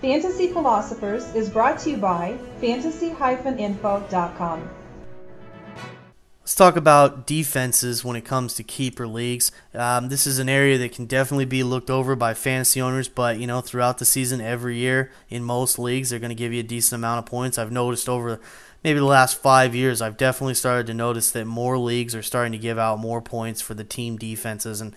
Fantasy Philosophers is brought to you by fantasy-info.com. Let's talk about defenses when it comes to keeper leagues. This is an area that can definitely be looked over by fantasy owners, but throughout the season, every year in most leagues, they're going to give you a decent amount of points. I've noticed over maybe the last 5 years, I've definitely started to notice that more leagues are starting to give out more points for the team defenses, and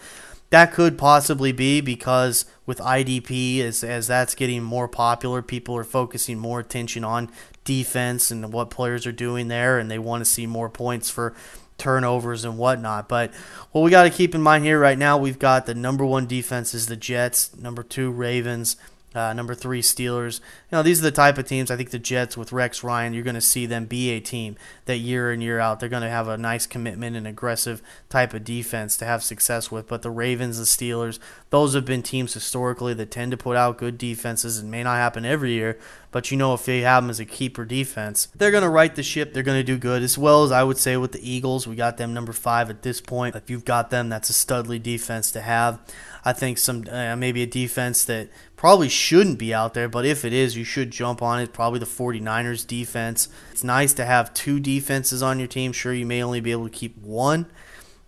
that could possibly be because with IDP, as that's getting more popular, people are focusing more attention on defense and what players are doing there, and they want to see more points for turnovers and whatnot. But what we got to keep in mind here right now, we've got the number 1 defense is the Jets, number 2 Ravens, number 3 Steelers. These are the type of teams. I think the Jets with Rex Ryan, you're going to see them be a team that year in, year out, they're going to have a nice commitment and aggressive type of defense to have success with. But the Ravens, the Steelers, those have been teams historically that tend to put out good defenses. It may not happen every year, but if they have them as a keeper defense, they're going to right the ship. They're going to do good, as well as I would say with the Eagles. We got them number 5 at this point. If you've got them, that's a studly defense to have. I think some maybe a defense that probably shouldn't be out there, but if it is, you should jump on it. Probably the 49ers defense. It's nice to have 2 defenses on your team. Sure, you may only be able to keep 1,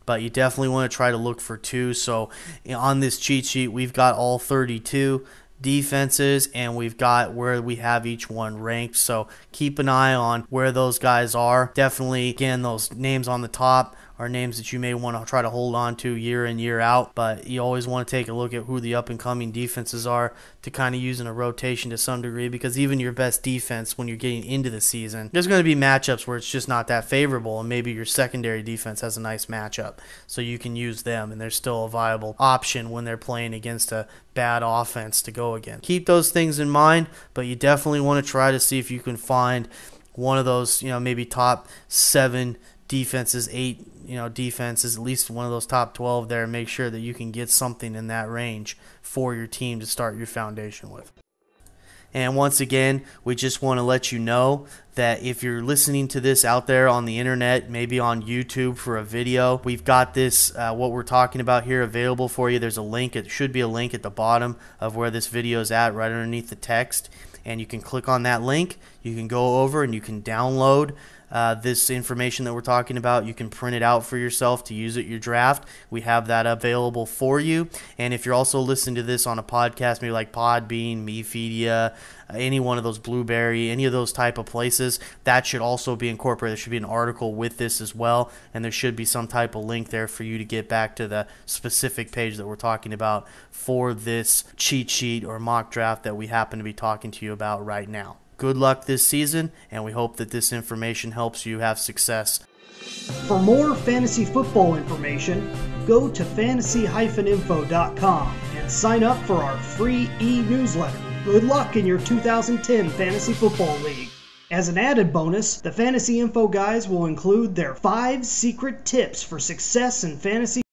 but you definitely want to try to look for 2. So on this cheat sheet, we've got all 32 defenses, and we've got where we have each one ranked. So keep an eye on where those guys are. Definitely, again, those names on the top are names that you may want to try to hold on to year in, year out, but you always want to take a look at who the up-and-coming defenses are to kind of use in a rotation to some degree, because even your best defense, when you're getting into the season, there's going to be matchups where it's just not that favorable, and maybe your secondary defense has a nice matchup, so you can use them, and they're still a viable option when they're playing against a bad offense to go against. Keep those things in mind, but you definitely want to try to see if you can find one of those, maybe top 7 defenses, 8 defenses, at least one of those top 12 there, and make sure that you can get something in that range for your team to start your foundation with. And once again, we just want to let you know that if you're listening to this out there on the internet, maybe on YouTube for a video, we've got this, what we're talking about here, available for you. There's a link. It should be a link at the bottom of where this video is at, right underneath the text. And you can click on that link. You can go over and you can download this information that we're talking about. You can print it out for yourself to use at your draft. We have that available for you. And if you're also listening to this on a podcast, maybe like Podbean, Media, any one of those, Blueberry, any of those type of places, that should also be incorporated. There should be an article with this as well, and there should be some type of link there for you to get back to the specific page that we're talking about for this cheat sheet or mock draft that we happen to be talking to you about right now. Good luck this season, and we hope that this information helps you have success. For more fantasy football information, go to fantasy-info.com and sign up for our free e-newsletter. Good luck in your 2010 Fantasy Football League. As an added bonus, the Fantasy Info guys will include their 5 secret tips for success in fantasy